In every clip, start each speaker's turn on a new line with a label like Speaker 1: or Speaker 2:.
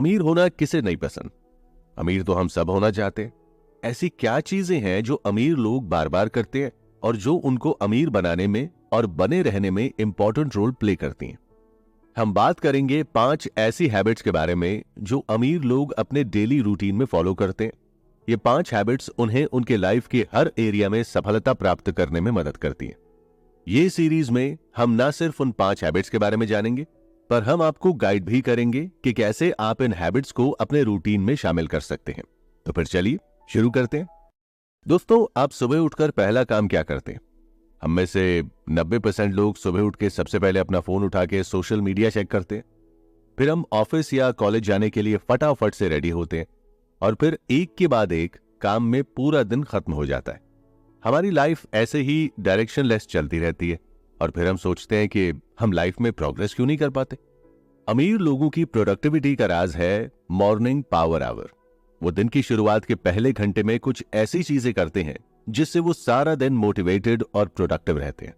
Speaker 1: अमीर होना किसे नहीं पसंद? अमीर तो हम सब होना चाहते हैं। ऐसी क्या चीजें हैं जो अमीर लोग बार बार करते हैं और जो उनको अमीर बनाने में और बने रहने में इंपॉर्टेंट रोल प्ले करती हैं? हम बात करेंगे 5 ऐसी हैबिट्स के बारे में जो अमीर लोग अपने डेली रूटीन में फॉलो करते हैं। ये 5 हैबिट्स उन्हें उनके लाइफ के हर एरिया में सफलता प्राप्त करने में मदद करती हैं। ये सीरीज में हम ना सिर्फ उन 5 हैबिट्स के बारे में जानेंगे, पर हम आपको गाइड भी करेंगे कि कैसे आप इन हैबिट्स को अपने रूटीन में शामिल कर सकते हैं। तो फिर चलिए शुरू करते हैं। दोस्तों, आप सुबह उठकर पहला काम क्या करते हैं? हम में से 90% लोग सुबह उठ के सबसे पहले अपना फोन उठा के सोशल मीडिया चेक करते हैं। फिर हम ऑफिस या कॉलेज जाने के लिए फटाफट से रेडी होते हैं और फिर एक के बाद एक काम में पूरा दिन खत्म हो जाता है। हमारी लाइफ ऐसे ही डायरेक्शनलेस चलती रहती है और फिर हम सोचते हैं कि हम लाइफ में प्रोग्रेस क्यों नहीं कर पाते। अमीर लोगों की प्रोडक्टिविटी का राज है मॉर्निंग पावर आवर। वो दिन की शुरुआत के पहले घंटे में कुछ ऐसी चीजें करते हैं जिससे वो सारा दिन मोटिवेटेड और प्रोडक्टिव रहते हैं।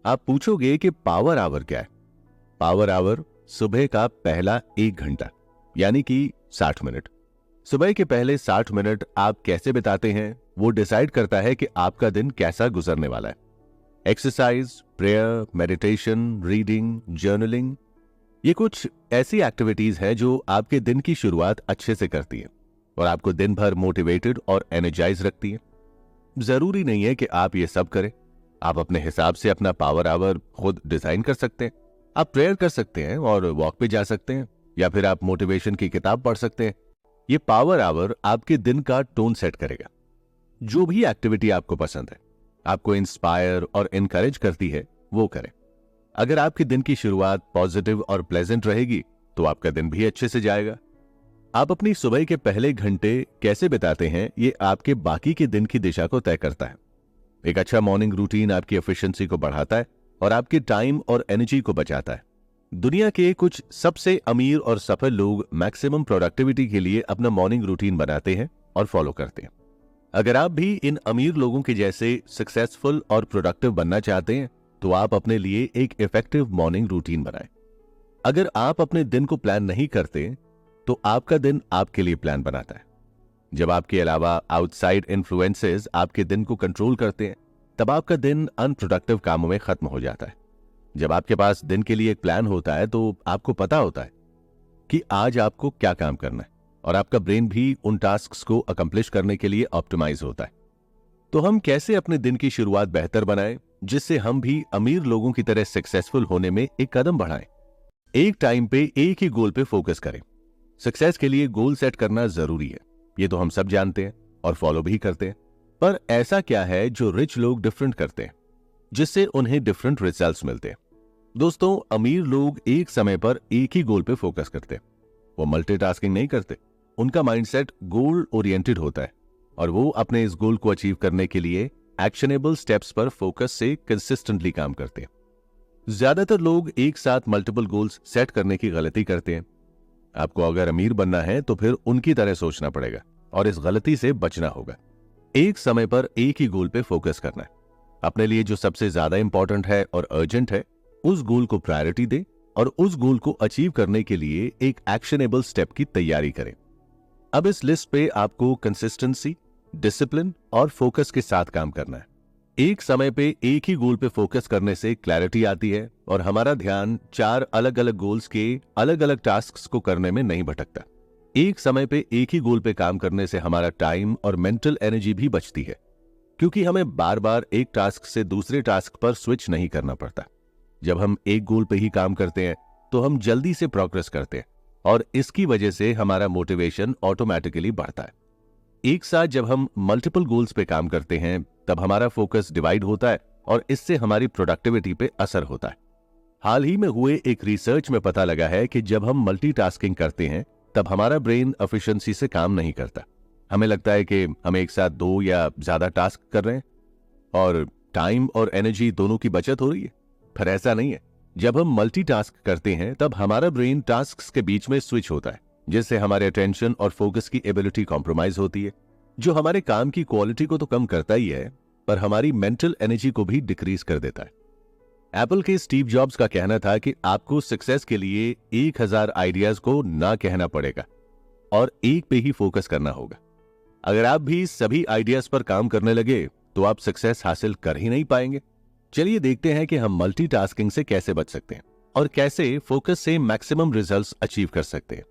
Speaker 1: आप पूछोगे कि पावर आवर क्या है? पावर आवर सुबह का पहला 1 घंटा यानी कि 60 मिनट। सुबह के पहले 60 मिनट आप कैसे बिताते हैं वो डिसाइड करता है कि आपका दिन कैसा गुजरने वाला है। Exercise, prayer, meditation, reading, journaling, ये कुछ ऐसी एक्टिविटीज हैं जो आपके दिन की शुरुआत अच्छे से करती हैं और आपको दिन भर मोटिवेटेड और एनर्जाइज रखती हैं। जरूरी नहीं है कि आप ये सब करें। आप अपने हिसाब से अपना पावर आवर खुद डिजाइन कर सकते हैं। आप प्रेयर कर सकते हैं और वॉक पे जा सकते हैं, या फिर आप मोटिवेशन की किताब पढ़ सकते हैं। ये पावर आवर आपके दिन का टोन सेट करेगा। जो भी एक्टिविटी आपको पसंद है, आपको इंस्पायर और इनकरेज करती है, वो करें। अगर आपके दिन की शुरुआत पॉजिटिव और प्लेजेंट रहेगी तो आपका दिन भी अच्छे से जाएगा। आप अपनी सुबह के पहले घंटे कैसे बिताते हैं ये आपके बाकी के दिन की दिशा को तय करता है। एक अच्छा मॉर्निंग रूटीन आपकी एफिशिएंसी को बढ़ाता है और आपके टाइम और एनर्जी को बचाता है। दुनिया के कुछ सबसे अमीर और सफल लोग मैक्सिमम प्रोडक्टिविटी के लिए अपना मॉर्निंग रूटीन बनाते हैं और फॉलो करते हैं। अगर आप भी इन अमीर लोगों के जैसे सक्सेसफुल और प्रोडक्टिव बनना चाहते हैं तो आप अपने लिए एक इफेक्टिव मॉर्निंग रूटीन बनाएं। अगर आप अपने दिन को प्लान नहीं करते तो आपका दिन आपके लिए प्लान बनाता है। जब आपके अलावा आउटसाइड इन्फ्लुएंसेस आपके दिन को कंट्रोल करते हैं तब आपका दिन अनप्रोडक्टिव कामों में खत्म हो जाता है। जब आपके पास दिन के लिए एक प्लान होता है तो आपको पता होता है कि आज आपको क्या काम करना है और आपका ब्रेन भी उन टास्क्स को अकम्प्लिश करने के लिए ऑप्टिमाइज होता है। तो हम कैसे अपने दिन की शुरुआत बेहतर बनाएं जिससे हम भी अमीर लोगों की तरह सक्सेसफुल होने में एक कदम बढ़ाएं? एक टाइम पे एक ही गोल पे फोकस करें। सक्सेस के लिए गोल सेट करना जरूरी है, ये तो हम सब जानते हैं और फॉलो भी करते हैं। पर ऐसा क्या है जो रिच लोग डिफरेंट करते हैं जिससे उन्हें डिफरेंट रिजल्ट्स मिलते हैं? दोस्तों, अमीर लोग एक समय पर एक ही गोल पे फोकस करते हैं। वो मल्टीटास्किंग नहीं करते। उनका माइंडसेट गोल ओरिएंटेड होता है और वो अपने इस गोल को अचीव करने के लिए एक्शनेबल स्टेप्स पर फोकस से कंसिस्टेंटली काम करते हैं। ज्यादातर लोग एक साथ मल्टीपल गोल्स सेट करने की गलती करते हैं। आपको अगर अमीर बनना है तो फिर उनकी तरह सोचना पड़ेगा और इस गलती से बचना होगा। एक समय पर एक ही गोल पे फोकस करना है। अपने लिए जो सबसे ज्यादा इंपॉर्टेंट है और अर्जेंट है उस गोल को प्रायोरिटी दे और उस गोल को अचीव करने के लिए एक एक्शनेबल स्टेप की तैयारी करें। अब इस लिस्ट पे आपको कंसिस्टेंसी, डिसिप्लिन और फोकस के साथ काम करना है। एक समय पे एक ही गोल पे फोकस करने से क्लैरिटी आती है और हमारा ध्यान 4 अलग अलग गोल्स के अलग अलग टास्क्स को करने में नहीं भटकता। एक समय पे एक ही गोल पे काम करने से हमारा टाइम और मेंटल एनर्जी भी बचती है, क्योंकि हमें बार बार एक टास्क से दूसरे टास्क पर स्विच नहीं करना पड़ता। जब हम एक गोल पे ही काम करते हैं तो हम जल्दी से प्रोग्रेस करते हैं और इसकी वजह से हमारा मोटिवेशन ऑटोमेटिकली बढ़ता है। एक साथ जब हम मल्टीपल गोल्स पे काम करते हैं तब हमारा फोकस डिवाइड होता है और इससे हमारी प्रोडक्टिविटी पे असर होता है। हाल ही में हुए एक रिसर्च में पता लगा है कि जब हम मल्टीटास्किंग करते हैं तब हमारा ब्रेन एफिशिएंसी से काम नहीं करता। हमें लगता है कि हम एक साथ 2 या ज्यादा टास्क कर रहे हैं और टाइम और एनर्जी दोनों की बचत हो रही है, पर ऐसा नहीं है। जब हम मल्टीटास्क करते हैं तब हमारा ब्रेन टास्क्स के बीच में स्विच होता है, जिससे हमारे अटेंशन और फोकस की एबिलिटी कॉम्प्रोमाइज होती है, जो हमारे काम की क्वालिटी को तो कम करता ही है पर हमारी मेंटल एनर्जी को भी डिक्रीज कर देता है। एप्पल के स्टीव जॉब्स का कहना था कि आपको सक्सेस के लिए 1000 आइडियाज को ना कहना पड़ेगा, और एक पे ही फोकस करना होगा। अगर आप भी सभी आइडियाज पर काम करने लगे तो आप सक्सेस हासिल कर ही नहीं पाएंगे। चलिए देखते हैं कि हम मल्टीटास्किंग से कैसे बच सकते हैं और कैसे फोकस से मैक्सिमम रिजल्ट्स अचीव कर सकते हैं।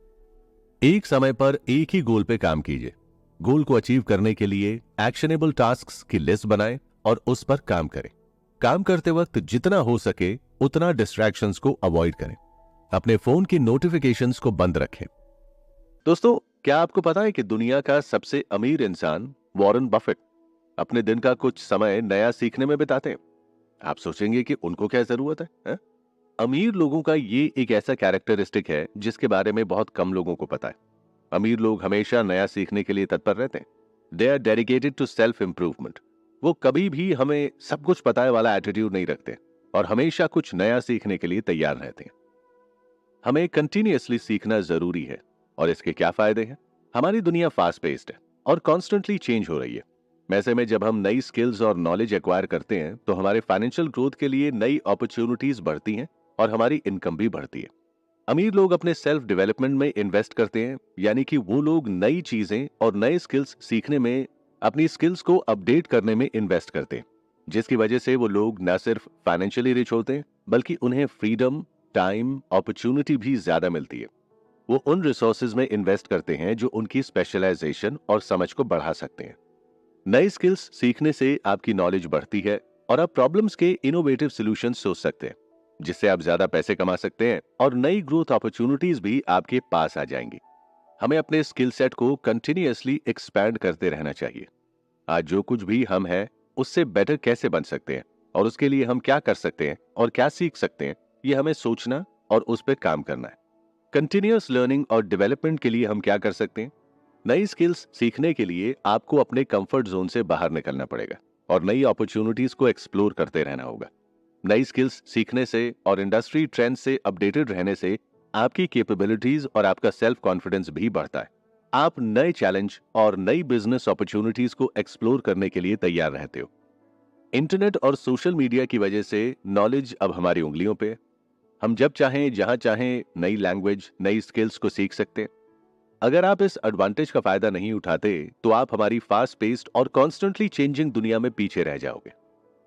Speaker 1: एक समय पर एक ही गोल पे काम कीजिए। गोल को अचीव करने के लिए एक्शनेबल टास्क्स की लिस्ट बनाएं और उस पर काम करें। काम करते वक्त जितना हो सके उतना डिस्ट्रैक्शंस को अवॉइड करें। अपने फोन की नोटिफिकेशंस को बंद रखें। दोस्तों, क्या आपको पता है कि दुनिया का सबसे अमीर इंसान वॉरेन बफेट अपने दिन का कुछ समय नया सीखने में बिताते हैं? आप सोचेंगे कि उनको क्या जरूरत है? अमीर लोगों का ये एक ऐसा कैरेक्टरिस्टिक है जिसके बारे में बहुत कम लोगों को पता है। अमीर लोग हमेशा नया सीखने के लिए तत्पर रहते हैं। They are dedicated to self improvement. वो कभी भी हमें सब कुछ पता है वाला एटीट्यूड नहीं रखते और हमेशा कुछ नया सीखने के लिए तैयार रहते हैं। हमें कंटिन्यूअसली सीखना जरूरी है। और इसके क्या फायदे हैं? हमारी दुनिया फास्ट पेस्ड है और कॉन्स्टेंटली चेंज हो रही है। ऐसे में जब हम नई स्किल्स और नॉलेज एक्वायर करते हैं तो हमारे फाइनेंशियल ग्रोथ के लिए नई अपॉर्चुनिटीज बढ़ती हैं और हमारी इनकम भी बढ़ती है। अमीर लोग अपने सेल्फ डेवलपमेंट में इन्वेस्ट करते हैं, यानी कि वो लोग नई चीजें और नए स्किल्स सीखने में, अपनी स्किल्स को अपडेट करने में इन्वेस्ट करते हैं, जिसकी वजह से वो लोग न सिर्फ फाइनेंशियली रिच होते हैं बल्कि उन्हें फ्रीडम, टाइम, अपॉर्चुनिटी भी ज्यादा मिलती है। वो उन रिसोर्सेज में इन्वेस्ट करते हैं जो उनकी स्पेशलाइजेशन और समझ को बढ़ा सकते हैं। नई स्किल्स सीखने से आपकी नॉलेज बढ़ती है और आप प्रॉब्लम्स के इनोवेटिव सॉल्यूशन सोच सकते हैं, जिससे आप ज्यादा पैसे कमा सकते हैं और नई ग्रोथ अपॉर्चुनिटीज भी आपके पास आ जाएंगी। हमें अपने स्किल सेट को कंटिन्यूअसली एक्सपैंड करते रहना चाहिए। आज जो कुछ भी हम हैं उससे बेटर कैसे बन सकते हैं और उसके लिए हम क्या कर सकते हैं और क्या सीख सकते हैं, ये हमें सोचना और उस पर काम करना है। कंटिन्यूअस लर्निंग और डेवलपमेंट के लिए हम क्या कर सकते हैं? नई स्किल्स सीखने के लिए आपको अपने कंफर्ट जोन से बाहर निकलना पड़ेगा और नई अपॉर्चुनिटीज को एक्सप्लोर करते रहना होगा। नई स्किल्स सीखने से और इंडस्ट्री ट्रेंड से अपडेटेड रहने से आपकी कैपेबिलिटीज और आपका सेल्फ कॉन्फिडेंस भी बढ़ता है। आप नए चैलेंज और नई बिजनेस अपॉर्चुनिटीज को एक्सप्लोर करने के लिए तैयार रहते हो। इंटरनेट और सोशल मीडिया की वजह से नॉलेज अब हमारी उंगलियों पे है। हम जब चाहें जहां चाहें नई लैंग्वेज, नई स्किल्स को सीख सकते हैं। अगर आप इस एडवांटेज का फायदा नहीं उठाते तो आप हमारी फास्ट पेस्ड और कॉन्स्टेंटली चेंजिंग दुनिया में पीछे रह जाओगे।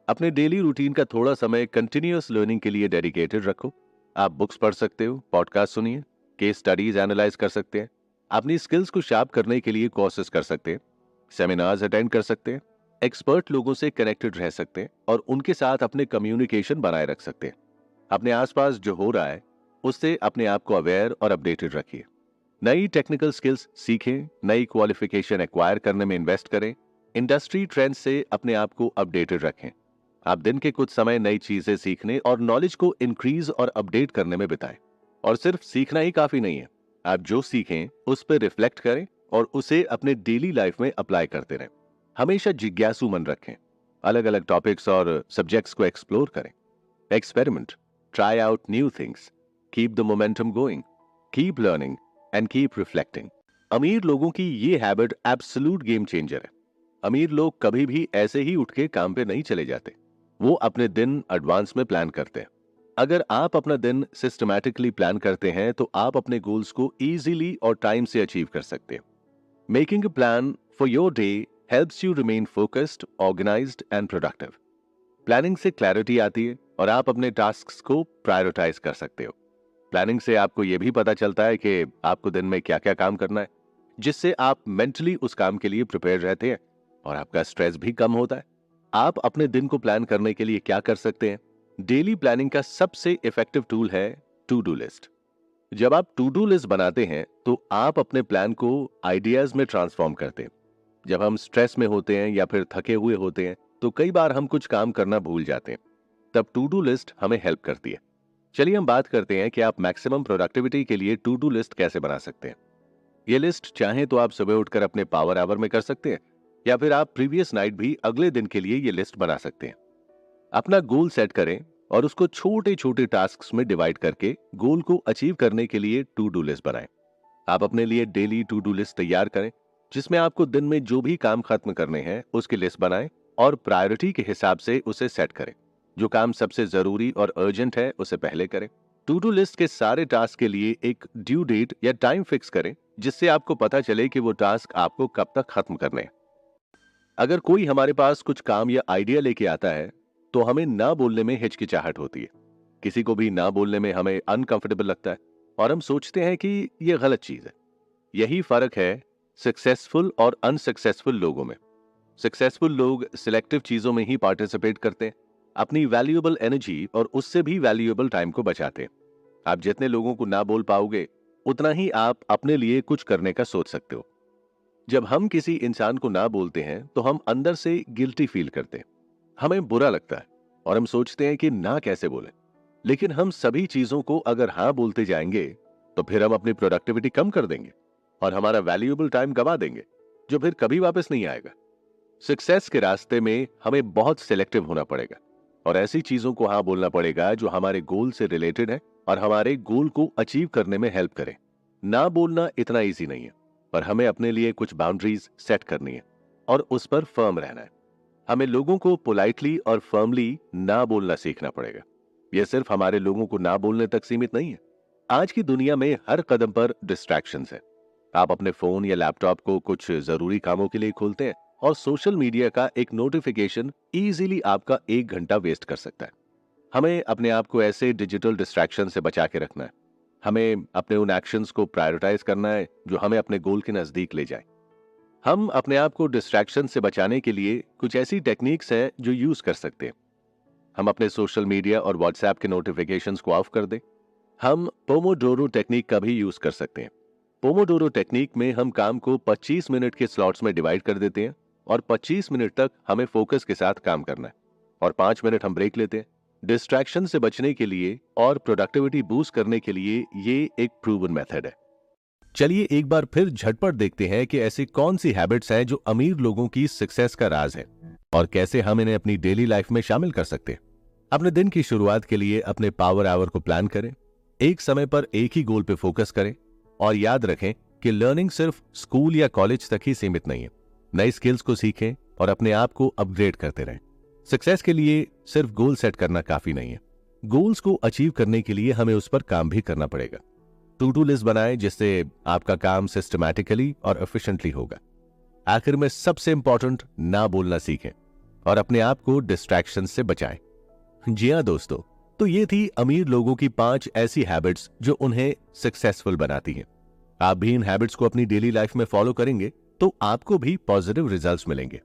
Speaker 1: अपने डेली रूटीन का थोड़ा समय कंटिन्यूअस लर्निंग के लिए डेडिकेटेड रखो। आप बुक्स पढ़ सकते हो, पॉडकास्ट सुनिए, केस स्टडीज एनालाइज कर सकते हैं, अपनी स्किल्स को शार्प करने के लिए कोर्सेज कर सकते हैं, सेमिनार्स अटेंड कर सकते हैं, एक्सपर्ट लोगों से कनेक्टेड रह सकते हैं और उनके साथ अपने कम्युनिकेशन बनाए रख सकते हैं। अपने आसपास जो हो रहा है उससे अपने आप को अवेयर और अपडेटेड रखिए। नई टेक्निकल स्किल्स सीखें, नई क्वालिफिकेशन एक्वायर करने में इन्वेस्ट करें, इंडस्ट्री ट्रेंड से अपने आप को अपडेटेड रखें। आप दिन के कुछ समय नई चीजें सीखने और नॉलेज को इंक्रीज और अपडेट करने में बिताएं। और सिर्फ सीखना ही काफी नहीं है, आप जो सीखें उस पर रिफ्लेक्ट करें और उसे अपने डेली लाइफ में अप्लाई करते रहें। हमेशा जिज्ञासु मन रखें, अलग अलग टॉपिक्स और सब्जेक्ट्स को एक्सप्लोर करें, experiment, try out new things, keep the momentum going, keep learning and keep reflecting. अमीर लोगों की ये हैबिट एब्सोल्यूट गेम चेंजर है। अमीर लोग कभी भी ऐसे ही उठ के काम पे नहीं चले जाते, वो अपने दिन एडवांस में प्लान करते हैं। अगर आप अपना दिन सिस्टमैटिकली प्लान करते हैं तो आप अपने गोल्स को इजीली और टाइम से अचीव कर सकते हैं। Making a plan for your day helps you remain focused, organised and productive. Planning से क्लैरिटी आती है और आप अपने टास्क्स को प्रायोरिटाइज कर सकते हो। प्लानिंग से आपको यह भी पता चलता है कि आपको दिन में क्या क्या काम करना है, जिससे आप मेंटली उस काम के लिए प्रिपेयर रहते हैं और आपका स्ट्रेस भी कम होता है। आप अपने दिन को प्लान करने के लिए क्या कर सकते हैं? डेली प्लानिंग का सबसे इफेक्टिव टूल है टू डू लिस्ट। जब आप टू डू लिस्ट बनाते हैं तो आप अपने प्लान को आइडियाज में ट्रांसफॉर्म करते हैं। जब हम स्ट्रेस में होते हैं या फिर थके हुए होते हैं तो कई बार हम कुछ काम करना भूल जाते हैं। तब टू डू लिस्ट हमें हेल्प करती है। चलिए हम बात करते हैं कि आप मैक्सिमम प्रोडक्टिविटी के लिए टू डू लिस्ट कैसे बना सकते हैं। ये लिस्ट चाहे तो आप सुबह उठकर अपने पावर आवर में कर सकते हैं या फिर आप प्रीवियस नाइट भी अगले दिन के लिए ये लिस्ट बना सकते हैं। अपना गोल सेट करें और उसको छोटे छोटे टास्क्स में डिवाइड करके गोल को अचीव करने के लिए टू डू लिस्ट बनाएं। आप अपने लिए डेली टू डू लिस्ट तैयार करें जिसमें आपको दिन में जो भी काम खत्म करने हैं उसकी लिस्ट बनाएं और प्रायोरिटी के हिसाब से उसे सेट करें। जो काम सबसे जरूरी और अर्जेंट है उसे पहले करें। टू डू लिस्ट के सारे टास्क के लिए एक ड्यू डेट या टाइम फिक्स करें, जिससे आपको पता चले कि वो टास्क आपको कब तक खत्म करने हैं। अगर कोई हमारे पास कुछ काम या आइडिया लेके आता है, तो हमें ना बोलने में हिचकिचाहट होती है। किसी को भी ना बोलने में हमें अनकंफर्टेबल लगता है और हम सोचते हैं कि ये गलत चीज है। यही फर्क है सक्सेसफुल और अनसक्सेसफुल लोगों में। सक्सेसफुल लोग सिलेक्टिव चीजों में ही पार्टिसिपेट करते हैं, अपनी वैल्यूएबल एनर्जी और उससे भी वैल्यूएबल टाइम को बचाते हैं। आप जितने लोगों को ना बोल पाओगे, उतना ही आप अपने लिए कुछ करने का सोच सकते हो। जब हम किसी इंसान को ना बोलते हैं तो हम अंदर से गिल्टी फील करते हैं, हमें बुरा लगता है और हम सोचते हैं कि ना कैसे बोलें। लेकिन हम सभी चीजों को अगर हाँ बोलते जाएंगे, तो फिर हम अपनी प्रोडक्टिविटी कम कर देंगे और हमारा वैल्यूएबल टाइम गवा देंगे, जो फिर कभी वापस नहीं आएगा। सक्सेस के रास्ते में हमें बहुत सिलेक्टिव होना पड़ेगा और ऐसी चीजों को हाँ बोलना पड़ेगा जो हमारे गोल से रिलेटेड है और हमारे गोल को अचीव करने में हेल्प करे। ना बोलना इतना इजी नहीं है, पर हमें अपने लिए कुछ बाउंड्रीज सेट करनी है और उस पर फर्म रहना है। हमें लोगों को पोलाइटली और फर्मली ना बोलना सीखना पड़ेगा। यह सिर्फ हमारे लोगों को ना बोलने तक सीमित नहीं है। आज की दुनिया में हर कदम पर डिस्ट्रैक्शंस है। आप अपने फोन या लैपटॉप को कुछ जरूरी कामों के लिए खोलते हैं और सोशल मीडिया का एक नोटिफिकेशन इजीली आपका 1 घंटा वेस्ट कर सकता है। हमें अपने आप को ऐसे डिजिटल डिस्ट्रैक्शन से बचा के रखना है। हमें अपने उन एक्शंस को प्रायोरिटाइज करना है जो हमें अपने गोल के नजदीक ले जाए। हम अपने आप को डिस्ट्रैक्शन से बचाने के लिए कुछ ऐसी टेक्निक्स हैं जो यूज कर सकते हैं। हम अपने सोशल मीडिया और व्हाट्सएप के नोटिफिकेशंस को ऑफ कर दें। हम पोमोडोरो टेक्निक का भी यूज कर सकते हैं। पोमोडोरो टेक्निक में हम काम को 25 मिनट के स्लॉट्स में डिवाइड कर देते हैं और 25 मिनट तक हमें फोकस के साथ काम करना है और 5 मिनट हम ब्रेक लेते हैं। डिस्ट्रैक्शन से बचने के लिए और प्रोडक्टिविटी बूस्ट करने के लिए ये एक प्रूवन मेथड है। चलिए एक बार फिर झटपट देखते हैं कि ऐसी कौन सी हैबिट्स हैं जो अमीर लोगों की सक्सेस का राज है और कैसे हम इन्हें अपनी डेली लाइफ में शामिल कर सकते हैं। अपने दिन की शुरुआत के लिए अपने पावर आवर को प्लान करें, एक समय पर एक ही गोल पे फोकस करें और याद रखें कि लर्निंग सिर्फ स्कूल या कॉलेज तक ही सीमित नहीं है। नई स्किल्स को सीखें और अपने आप को अपग्रेड करते रहें। सक्सेस के लिए सिर्फ गोल सेट करना काफी नहीं है। गोल्स को अचीव करने के लिए हमें उस पर काम भी करना पड़ेगा। टू डू लिस्ट बनाएं जिससे आपका काम सिस्टमैटिकली और एफिशिएंटली होगा। आखिर में सबसे इंपॉर्टेंट, ना बोलना सीखें और अपने आप को डिस्ट्रैक्शन से बचाएं। जी हाँ दोस्तों, तो ये थी अमीर लोगों की 5 ऐसी हैबिट्स जो उन्हें सक्सेसफुल बनाती हैं। आप भी इन हैबिट्स को अपनी डेली लाइफ में फॉलो करेंगे तो आपको भी पॉजिटिव रिजल्ट्स मिलेंगे।